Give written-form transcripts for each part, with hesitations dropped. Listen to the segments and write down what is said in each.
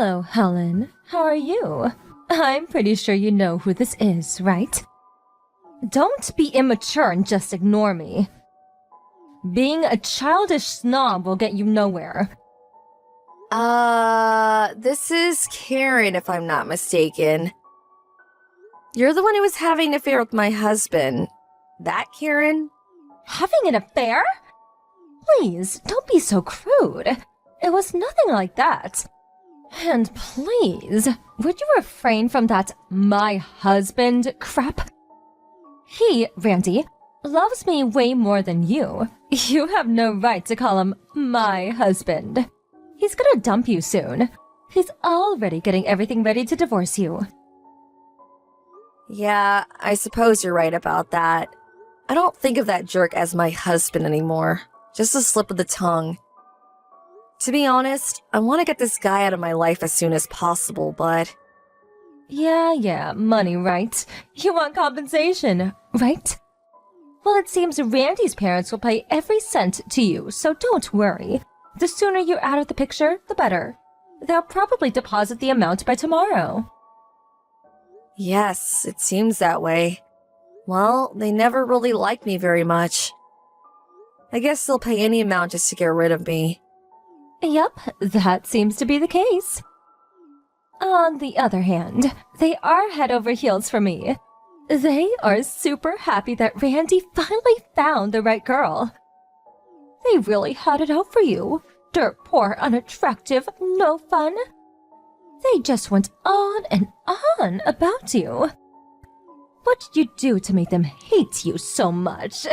Hello, Helen. How are you? I'm pretty sure you know who this is, right? Don't be immature and just ignore me. Being a childish snob will get you nowhere. This is Karen, if I'm not mistaken. You're the one who was having an affair with my husband. That Karen? Having an affair? Please, don't be so crude. It was nothing like that. And please, would you refrain from that my husband crap? He, Randy, loves me way more than you. You have no right to call him my husband. He's gonna dump you soon. He's already getting everything ready to divorce you. Yeah, I suppose you're right about that. I don't think of that jerk as my husband anymore. Just a slip of the tongue. To be honest, I want to get this guy out of my life as soon as possible, but... Yeah, money, right? You want compensation, right? Well, it seems Randy's parents will pay every cent to you, so don't worry. The sooner you're out of the picture, the better. They'll probably deposit the amount by tomorrow. Yes, it seems that way. Well, they never really liked me very much. I guess they'll pay any amount just to get rid of me. Yep, that seems to be the case. On the other hand, they are head over heels for me. They are super happy that Randy finally found the right girl. They really had it out for you. Dirt poor, unattractive, no fun. They just went on and on about you. What did you do to make them hate you so much?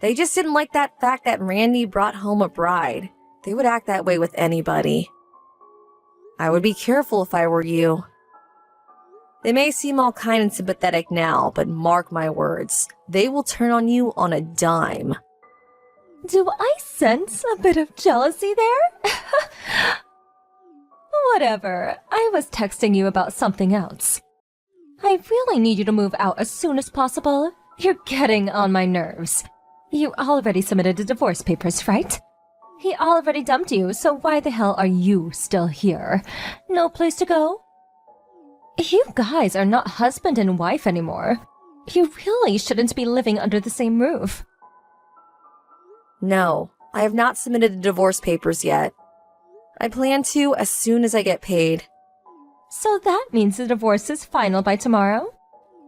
They just didn't like that fact that Randy brought home a bride. They would act that way with anybody. I would be careful if I were you. They may seem all kind and sympathetic now, but mark my words, they will turn on you on a dime. Do I sense a bit of jealousy there? Whatever, I was texting you about something else. I really need you to move out as soon as possible. You're getting on my nerves. You already submitted the divorce papers, right? He already dumped you, so why the hell are you still here? No place to go? You guys are not husband and wife anymore. You really shouldn't be living under the same roof. No, I have not submitted the divorce papers yet. I plan to as soon as I get paid. So that means the divorce is final by tomorrow?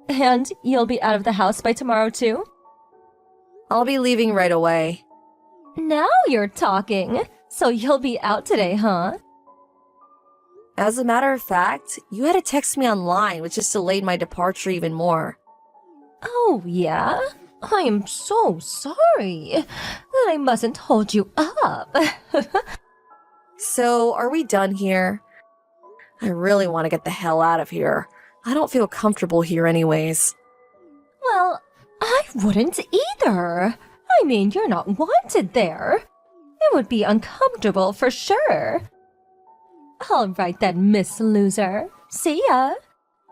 And you'll be out of the house by tomorrow too? I'll be leaving right away. Now you're talking. So you'll be out today, huh? As a matter of fact, you had to text me online, which just delayed my departure even more. Oh, yeah? I am so sorry. Then I mustn't hold you up. So, are we done here? I really want to get the hell out of here. I don't feel comfortable here anyways. Well, I wouldn't either. I mean, you're not wanted there. It would be uncomfortable for sure. All right then, Miss Loser. See ya.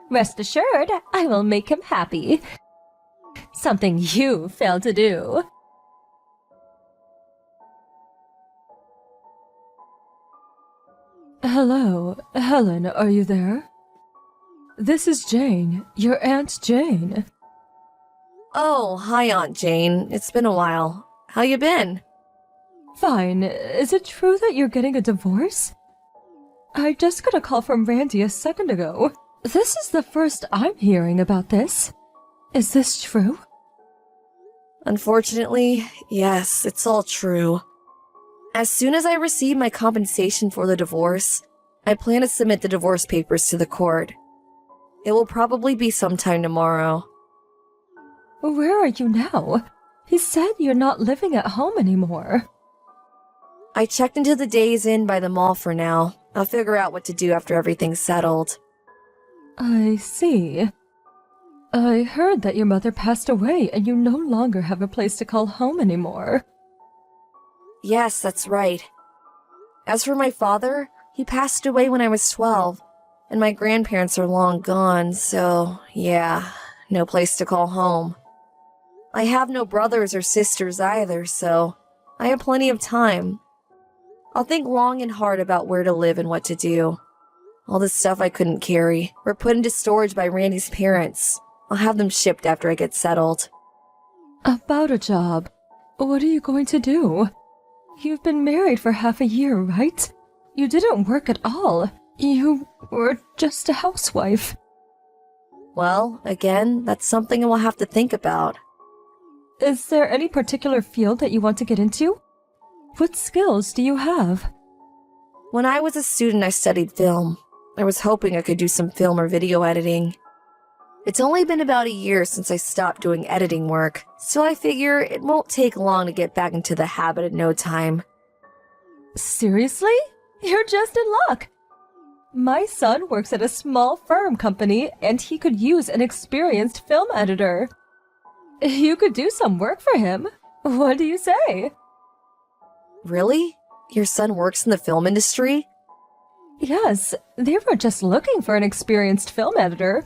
Rest assured, I will make him happy. Something you failed to do. Hello, Helen, are you there? This is Jane, your Aunt Jane. Oh, hi Aunt Jane. It's been a while. How you been? Fine. Is it true that you're getting a divorce? I just got a call from Randy a second ago. This is the first I'm hearing about this. Is this true? Unfortunately, yes, it's all true. As soon as I receive my compensation for the divorce, I plan to submit the divorce papers to the court. It will probably be sometime tomorrow. Where are you now? He said you're not living at home anymore. I checked into the Days Inn by the mall for now. I'll figure out what to do after everything's settled. I see. I heard that your mother passed away and you no longer have a place to call home anymore. Yes, that's right. As for my father, he passed away when I was 12, and my grandparents are long gone, so yeah, no place to call home. I have no brothers or sisters either, so I have plenty of time. I'll think long and hard about where to live and what to do. All this stuff I couldn't carry were put into storage by Randy's parents. I'll have them shipped after I get settled. About a job. What are you going to do? You've been married for half a year, right? You didn't work at all. You were just a housewife. Well, again, that's something I will have to think about. Is there any particular field that you want to get into? What skills do you have? When I was a student, I studied film. I was hoping I could do some film or video editing. It's only been about a year since I stopped doing editing work, so I figure it won't take long to get back into the habit in no time. Seriously? You're just in luck. My son works at a small firm company, and he could use an experienced film editor. You could do some work for him. What do you say? Really? Your son works in the film industry? Yes, they were just looking for an experienced film editor.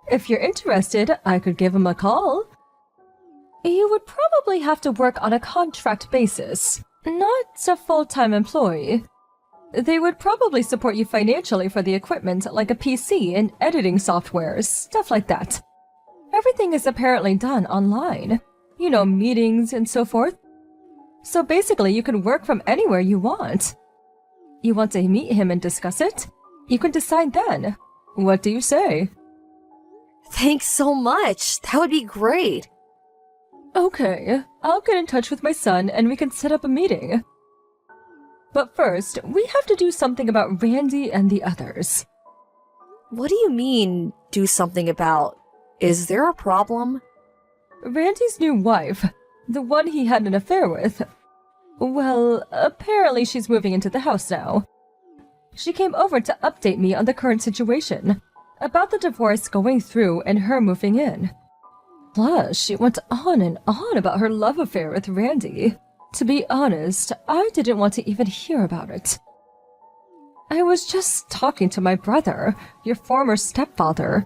If you're interested, I could give him a call. You would probably have to work on a contract basis, not a full-time employee. They would probably support you financially for the equipment, like a PC and editing software, stuff like that. Everything is apparently done online. You know, meetings and so forth. So basically, you can work from anywhere you want. You want to meet him and discuss it? You can decide then. What do you say? Thanks so much. That would be great. Okay, I'll get in touch with my son and we can set up a meeting. But first, we have to do something about Randy and the others. What do you mean, do something about? Is there a problem? Randy's new wife, the one he had an affair with. Well, apparently she's moving into the house now. She came over to update me on the current situation, about the divorce going through and her moving in. Plus, she went on and on about her love affair with Randy. To be honest, I didn't want to even hear about it. I was just talking to my brother, your former stepfather.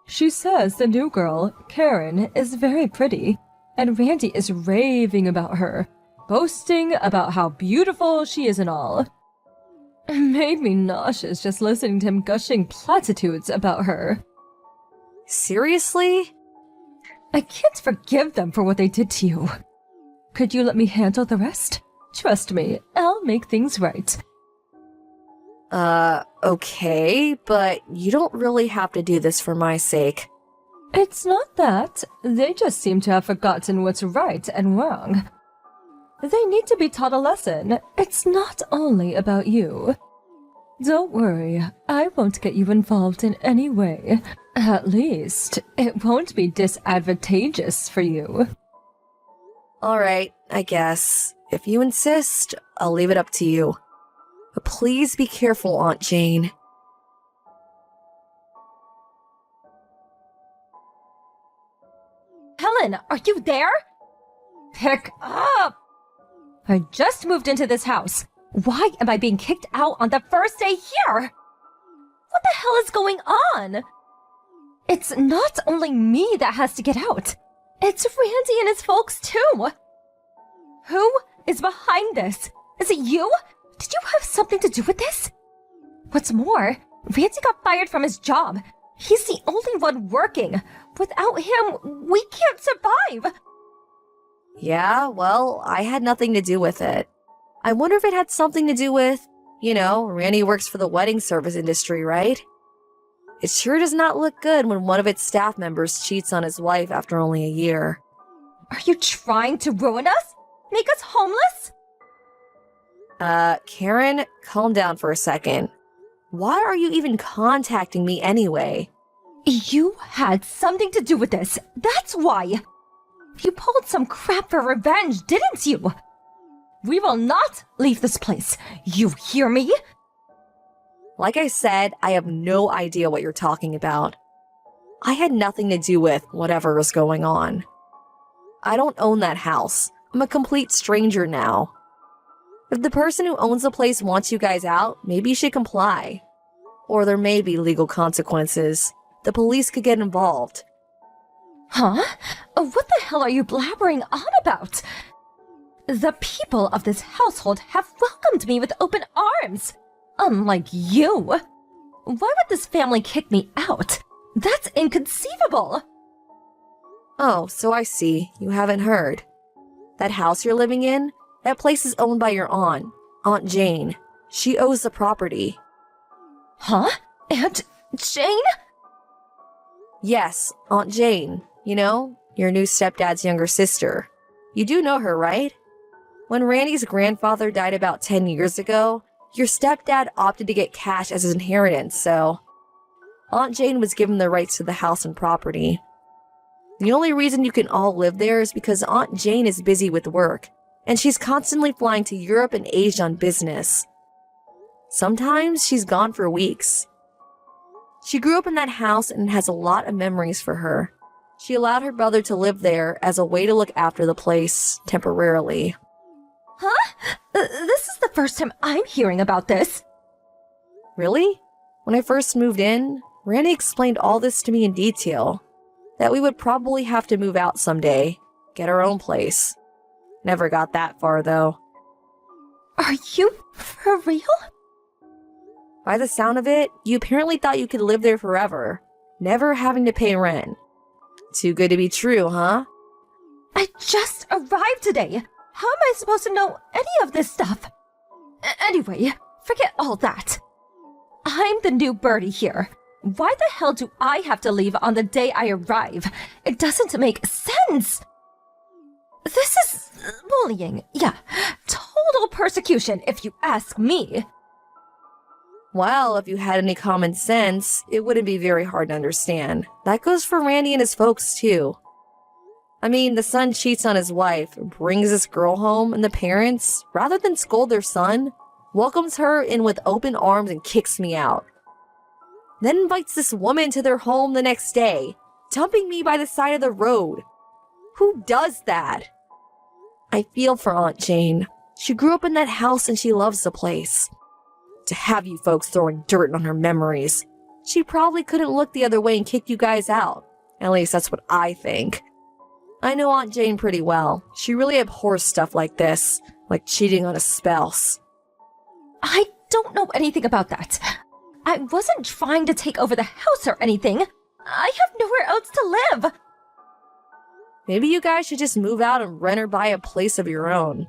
She says the new girl, Karen, is very pretty, and Randy is raving about her, boasting about how beautiful she is and all. It made me nauseous just listening to him gushing platitudes about her. Seriously? I can't forgive them for what they did to you. Could you let me handle the rest? Trust me, I'll make things right. Okay, but you don't really have to do this for my sake. It's not that. They just seem to have forgotten what's right and wrong. They need to be taught a lesson. It's not only about you. Don't worry, I won't get you involved in any way. At least, it won't be disadvantageous for you. Alright, I guess. If you insist, I'll leave it up to you. But please be careful, Aunt Jane. Helen, are you there? Pick up! I just moved into this house. Why am I being kicked out on the first day here? What the hell is going on? It's not only me that has to get out. It's Randy and his folks too. Who is behind this? Is it you? Did you have something to do with this? What's more, Randy got fired from his job. He's the only one working. Without him, we can't survive. Yeah, well, I had nothing to do with it. I wonder if it had something to do with, Randy works for the wedding service industry, right? It sure does not look good when one of its staff members cheats on his wife after only a year. Are you trying to ruin us? Make us homeless? Karen, calm down for a second. Why are you even contacting me anyway? You had something to do with this. That's why. You pulled some crap for revenge, didn't you? We will not leave this place. You hear me? Like I said, I have no idea what you're talking about. I had nothing to do with whatever was going on. I don't own that house. I'm a complete stranger now. If the person who owns the place wants you guys out, maybe you should comply. Or there may be legal consequences. The police could get involved. Huh? What the hell are you blabbering on about? The people of this household have welcomed me with open arms. Unlike you. Why would this family kick me out? That's inconceivable. Oh, so I see. You haven't heard. That house you're living in, that place is owned by your aunt, Aunt Jane. She owes the property. Huh? Aunt Jane? Yes, Aunt Jane. You know, your new stepdad's younger sister. You do know her, right? When Randy's grandfather died about 10 years ago, your stepdad opted to get cash as his inheritance, so Aunt Jane was given the rights to the house and property. The only reason you can all live there is because Aunt Jane is busy with work, and she's constantly flying to Europe and Asia on business. Sometimes she's gone for weeks. She grew up in that house and has a lot of memories for her. She allowed her brother to live there as a way to look after the place temporarily. Huh? This is the first time I'm hearing about this. Really? When I first moved in, Randy explained all this to me in detail. That we would probably have to move out someday, get our own place. Never got that far, though. Are you for real? By the sound of it, you apparently thought you could live there forever, never having to pay rent. Too good to be true, huh? I just arrived today. How am I supposed to know any of this stuff? Anyway, forget all that. I'm the new birdie here. Why the hell do I have to leave on the day I arrive? It doesn't make sense. This is bullying. Yeah, total persecution if you ask me. Well, if you had any common sense, it wouldn't be very hard to understand. That goes for Randy and his folks, too. I mean, the son cheats on his wife, brings this girl home, and the parents, rather than scold their son, welcomes her in with open arms and kicks me out. Then invites this woman to their home the next day, dumping me by the side of the road. Who does that? I feel for Aunt Jane. She grew up in that house and she loves the place. To have you folks throwing dirt on her memories, she probably couldn't look the other way and kick you guys out. At least that's what I think. I know Aunt Jane pretty well. She really abhors stuff like this, like cheating on a spouse. I don't know anything about that. I wasn't trying to take over the house or anything. I have nowhere else to live. Maybe you guys should just move out and rent or buy a place of your own.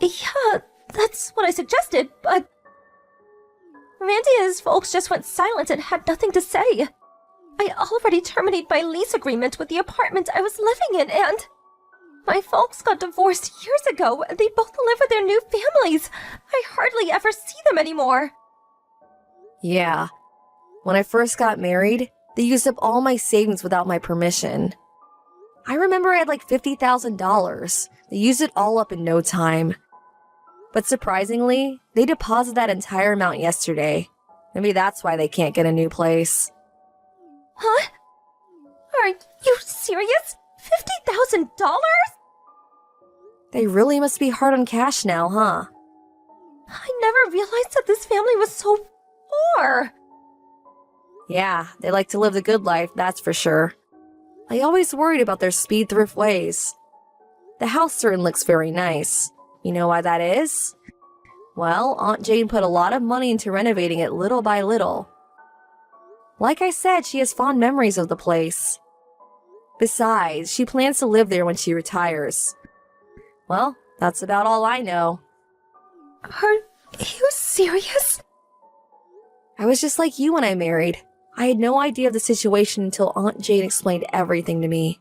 Yeah, that's what I suggested, but Randy and his folks just went silent and had nothing to say. I already terminated my lease agreement with the apartment I was living in, and my folks got divorced years ago, and they both live with their new families. I hardly ever see them anymore. Yeah. When I first got married, they used up all my savings without my permission. I remember I had like $50,000. They used it all up in no time. But surprisingly, they deposited that entire amount yesterday. Maybe that's why they can't get a new place. Huh? Are you serious? $50,000? They really must be hard on cash now, huh? I never realized that this family was so poor. Yeah, they like to live the good life, that's for sure. I always worried about their speed thrift ways. The house certainly looks very nice. You know why that is? Well, Aunt Jane put a lot of money into renovating it little by little. Like I said, she has fond memories of the place. Besides, she plans to live there when she retires. Well, that's about all I know. Are you serious? I was just like you when I married. I had no idea of the situation until Aunt Jane explained everything to me.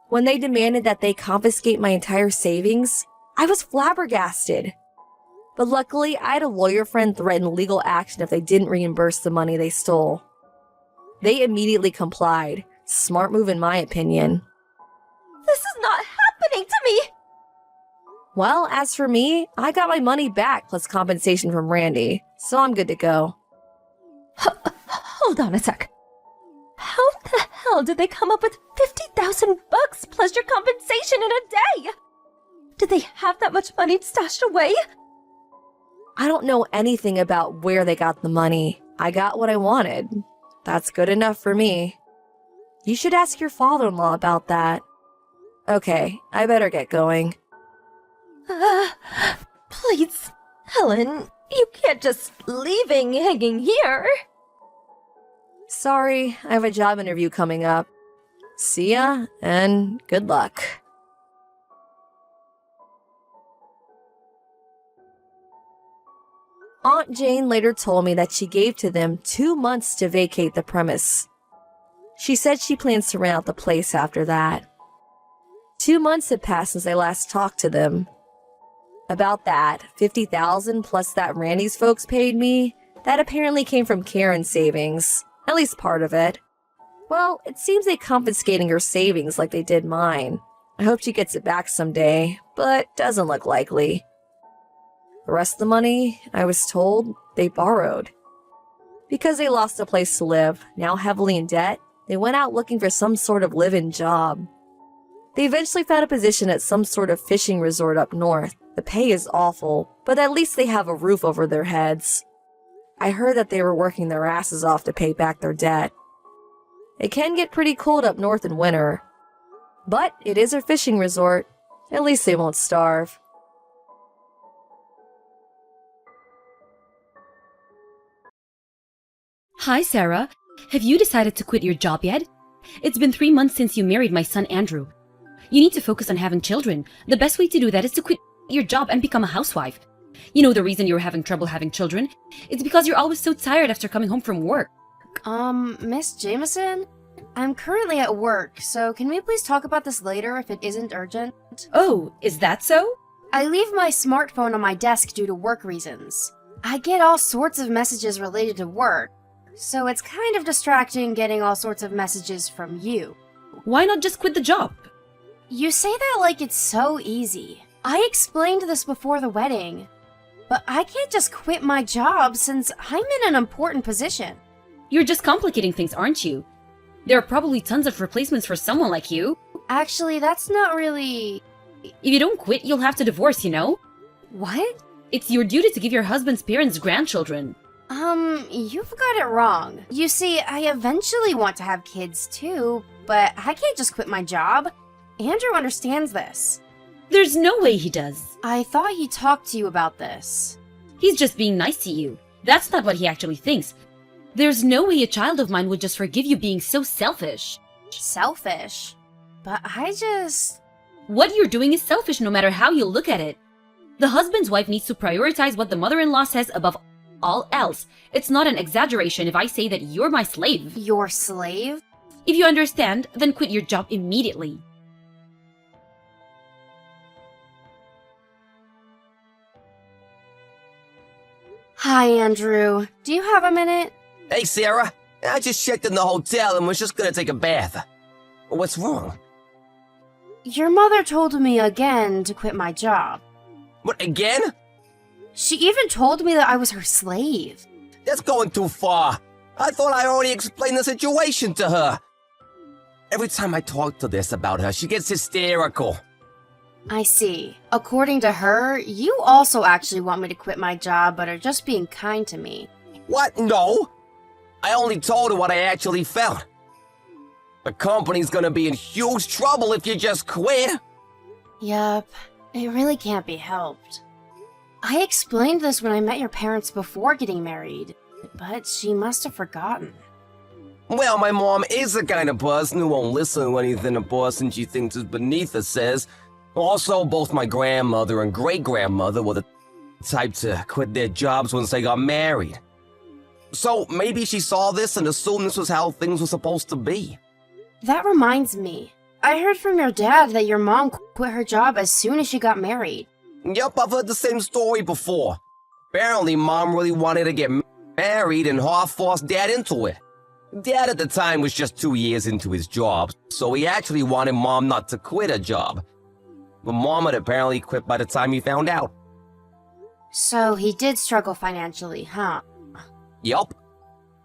When they demanded that they confiscate my entire savings, I was flabbergasted. But luckily, I had a lawyer friend threaten legal action if they didn't reimburse the money they stole. They immediately complied. Smart move in my opinion. This is not happening to me! Well, as for me, I got my money back plus compensation from Randy, so I'm good to go. Hold on a sec. How the hell did they come up with $50,000 plus your compensation in a day? Did they have that much money stashed away? I don't know anything about where they got the money. I got what I wanted. That's good enough for me. You should ask your father-in-law about that. Okay, I better get going. Please, Helen, you can't just leaving hanging here. Sorry, I have a job interview coming up. See ya, and good luck. Aunt Jane later told me that she gave to them 2 months to vacate the premise. She said she plans to rent out the place after that. 2 months had passed since I last talked to them. About that, $50,000 plus that Randy's folks paid me, that apparently came from Karen's savings. At least part of it. Well, it seems they confiscating her savings like they did mine. I hope she gets it back someday, but doesn't look likely. The rest of the money, I was told, they borrowed. Because they lost a place to live, now heavily in debt, they went out looking for some sort of live-in job. They eventually found a position at some sort of fishing resort up north. The pay is awful, but at least they have a roof over their heads. I heard that they were working their asses off to pay back their debt. It can get pretty cold up north in winter. But it is a fishing resort. At least they won't starve. Hi, Sarah. Have you decided to quit your job yet? It's been 3 months since you married my son, Andrew. You need to focus on having children. The best way to do that is to quit your job and become a housewife. You know the reason you're having trouble having children? It's because you're always so tired after coming home from work. Miss Jameson? I'm currently at work, so can we please talk about this later if it isn't urgent? Oh, is that so? I leave my smartphone on my desk due to work reasons. I get all sorts of messages related to work, so it's kind of distracting getting all sorts of messages from you. Why not just quit the job? You say that like it's so easy. I explained this before the wedding, but I can't just quit my job since I'm in an important position. You're just complicating things, aren't you? There are probably tons of replacements for someone like you. Actually, that's not really... If you don't quit, you'll have to divorce, you know? What? It's your duty to give your husband's parents grandchildren. You've got it wrong. You see, I eventually want to have kids too, but I can't just quit my job. Andrew understands this. There's no way he does. I thought he talked to you about this. He's just being nice to you. That's not what he actually thinks. There's no way a child of mine would just forgive you being so selfish. Selfish? But I just... What you're doing is selfish no matter how you look at it. The husband's wife needs to prioritize what the mother-in-law says above all else. It's not an exaggeration if I say that you're my slave. Your slave? If you understand, then quit your job immediately. Hi, Andrew. Do you have a minute? Hey, Sarah. I just checked in the hotel and was just gonna take a bath. What's wrong? Your mother told me again to quit my job. What, again? She even told me that I was her slave. That's going too far. I thought I already explained the situation to her. Every time I talk to this about her, she gets hysterical. I see. According to her, you also actually want me to quit my job but are just being kind to me. What? No. I only told her what I actually felt. The company's gonna be in huge trouble if you just quit. Yup, it really can't be helped. I explained this when I met your parents before getting married, but she must have forgotten. Well, my mom is the kind of person who won't listen to anything a person she thinks is beneath her says. Also, both my grandmother and great-grandmother were the type to quit their jobs once they got married. So maybe she saw this and assumed this was how things were supposed to be. That reminds me. I heard from your dad that your mom quit her job as soon as she got married. Yep, I've heard the same story before. Apparently, Mom really wanted to get married and half-forced Dad into it. Dad at the time was just 2 years into his job, so he actually wanted Mom not to quit her job. But Mom had apparently quit by the time he found out. So he did struggle financially, huh? Yup.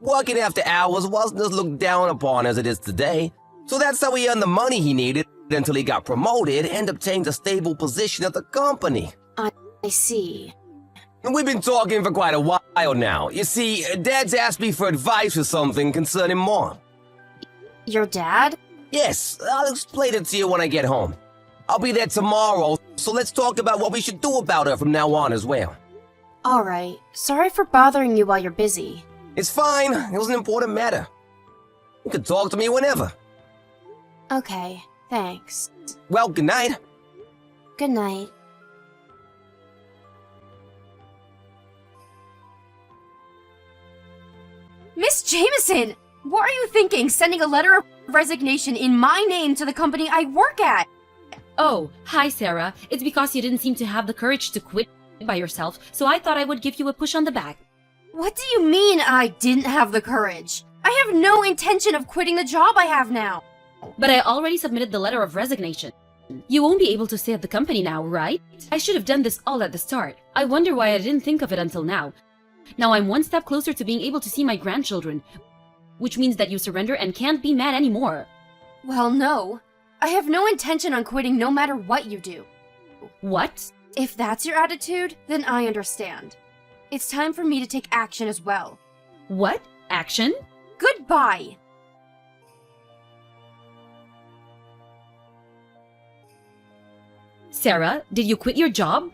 Working after hours wasn't as looked down upon as it is today, so that's how he earned the money he needed until he got promoted and obtained a stable position at the company. I see. We've been talking for quite a while now. You see, Dad's asked me for advice or something concerning Mom. Your dad? Yes, I'll explain it to you when I get home. I'll be there tomorrow, so let's talk about what we should do about her from now on as well. Alright, sorry for bothering you while you're busy. It's fine. It was an important matter. You can talk to me whenever. Okay, thanks. Well, good night. Good night. Miss Jameson! What are you thinking, sending a letter of resignation in my name to the company I work at? Oh, hi, Sarah. It's because you didn't seem to have the courage to quit by yourself, so I thought I would give you a push on the back. What do you mean I didn't have the courage? I have no intention of quitting the job I have now. But I already submitted the letter of resignation. You won't be able to stay at the company now, right? I should have done this all at the start. I wonder why I didn't think of it until now. Now I'm one step closer to being able to see my grandchildren, which means that you surrender and can't be mad anymore. Well, no. I have no intention on quitting no matter what you do. What? If that's your attitude, then I understand. It's time for me to take action as well. What? Action? Goodbye! Sarah, did you quit your job?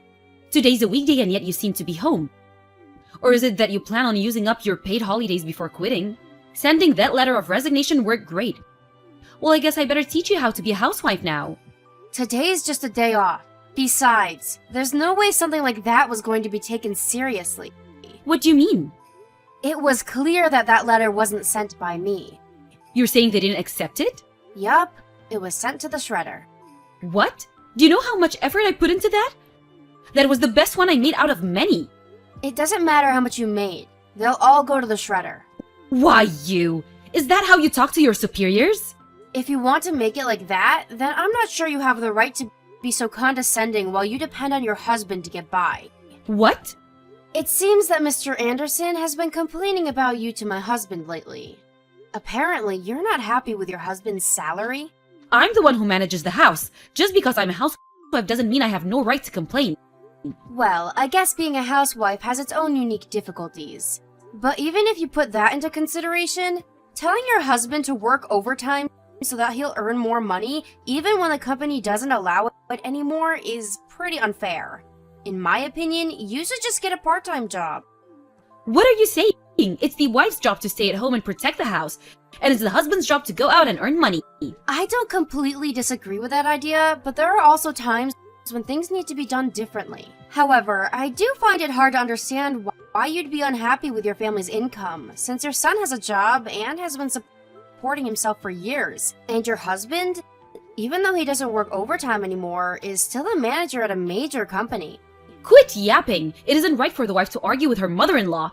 Today's a weekday and yet you seem to be home. Or is it that you plan on using up your paid holidays before quitting? Sending that letter of resignation worked great. Well, I guess I better teach you how to be a housewife now. Today's just a day off. Besides, there's no way something like that was going to be taken seriously. What do you mean? It was clear that that letter wasn't sent by me. You're saying they didn't accept it? Yup, it was sent to the shredder. What? Do you know how much effort I put into that? That was the best one I made out of many. It doesn't matter how much you made. They'll all go to the shredder. Why you? Is that how you talk to your superiors? If you want to make it like that, then I'm not sure you have the right to be so condescending while you depend on your husband to get by. What? It seems that Mr. Anderson has been complaining about you to my husband lately. Apparently, you're not happy with your husband's salary. I'm the one who manages the house. Just because I'm a housewife doesn't mean I have no right to complain. Well, I guess being a housewife has its own unique difficulties. But even if you put that into consideration, telling your husband to work overtime so that he'll earn more money, even when the company doesn't allow it anymore, is pretty unfair. In my opinion, you should just get a part-time job. What are you saying? It's the wife's job to stay at home and protect the house, and it's the husband's job to go out and earn money. I don't completely disagree with that idea, but there are also times when things need to be done differently. However, I do find it hard to understand why you'd be unhappy with your family's income, since your son has a job and has been supporting himself for years. And your husband, even though he doesn't work overtime anymore, is still a manager at a major company. Quit yapping! It isn't right for the wife to argue with her mother-in-law.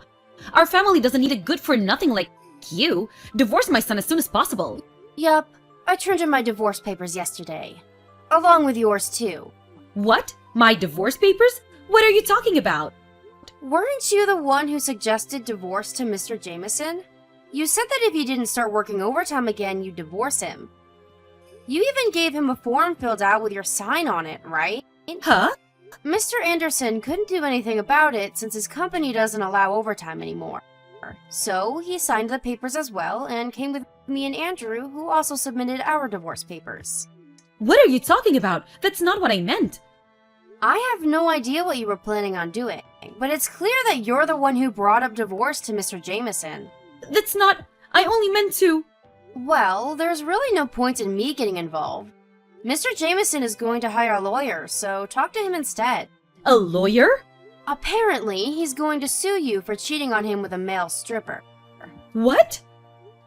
Our family doesn't need a good-for-nothing like you. Divorce my son as soon as possible. Yup, I turned in my divorce papers yesterday. Along with yours too. What? My divorce papers? What are you talking about? Weren't you the one who suggested divorce to Mr. Jameson? You said that if he didn't start working overtime again, you'd divorce him. You even gave him a form filled out with your sign on it, right? Huh? Mr. Anderson couldn't do anything about it since his company doesn't allow overtime anymore. So he signed the papers as well and came with me and Andrew, who also submitted our divorce papers. What are you talking about? That's not what I meant. I have no idea what you were planning on doing, but it's clear that you're the one who brought up divorce to Mr. Jameson. That's not... I only meant to... Well, there's really no point in me getting involved. Mr. Jameson is going to hire a lawyer, so talk to him instead. A lawyer? Apparently, he's going to sue you for cheating on him with a male stripper. What?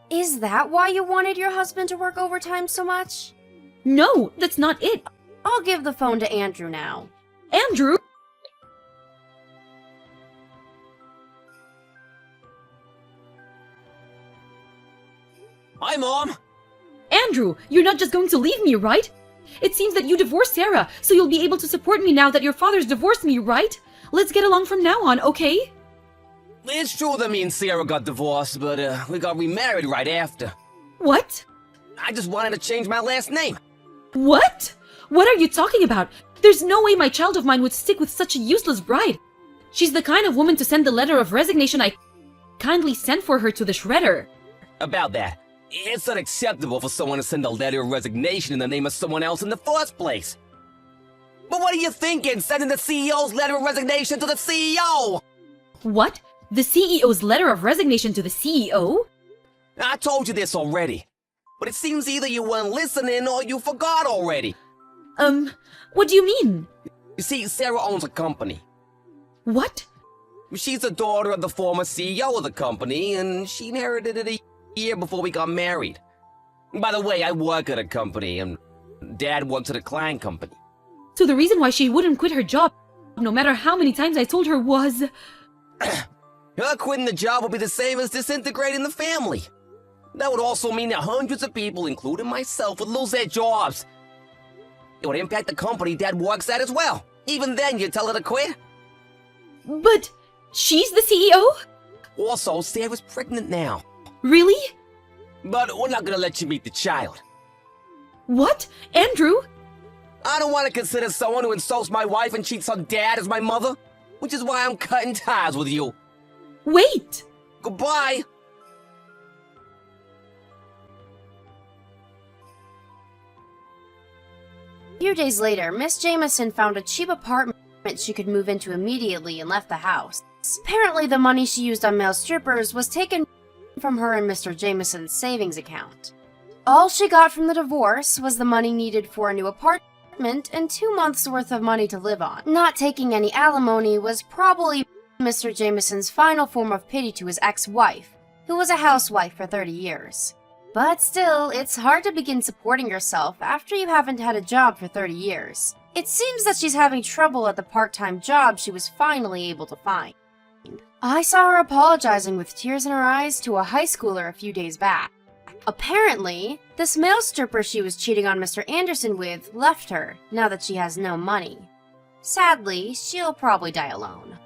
Is that why you wanted your husband to work overtime so much? No, that's not it. I'll give the phone to Andrew now. Andrew? Hi, Mom. Andrew, you're not just going to leave me, right? It seems that you divorced Sarah, so you'll be able to support me now that your father's divorced me, right? Let's get along from now on, okay? It's true that me and Sarah got divorced, but we got remarried right after. What? I just wanted to change my last name. What? What are you talking about? There's no way my child of mine would stick with such a useless bride. She's the kind of woman to send the letter of resignation I kindly sent for her to the shredder. About that, it's unacceptable for someone to send a letter of resignation in the name of someone else in the first place. But what are you thinking, sending the CEO's letter of resignation to the CEO? What? The CEO's letter of resignation to the CEO? I told you this already. But it seems either you weren't listening or you forgot already. What do you mean? You see, Sarah owns a company. What? She's the daughter of the former CEO of the company, and she inherited it a year before we got married. By the way, I work at a company, and Dad works at a client company. So the reason why she wouldn't quit her job, no matter how many times I told her, was... Her quitting the job would be the same as disintegrating the family. That would also mean that hundreds of people, including myself, would lose their jobs. It would impact the company Dad works at as well. Even then, you'd tell her to quit? But she's the CEO? Also, Sarah's pregnant now. Really? But we're not gonna let you meet the child. What? Andrew? I don't want to consider someone who insults my wife and cheats on Dad as my mother, which is why I'm cutting ties with you. Wait! Goodbye! A few days later, Miss Jameson found a cheap apartment she could move into immediately and left the house. Apparently, the money she used on male strippers was taken from her and Mr. Jameson's savings account. All she got from the divorce was the money needed for a new apartment and 2 months' worth of money to live on. Not taking any alimony was probably Mr. Jameson's final form of pity to his ex-wife, who was a housewife for 30 years. But still, it's hard to begin supporting yourself after you haven't had a job for 30 years. It seems that she's having trouble at the part-time job she was finally able to find. I saw her apologizing with tears in her eyes to a high schooler a few days back. Apparently, this male stripper she was cheating on Mr. Anderson with left her now that she has no money. Sadly, she'll probably die alone.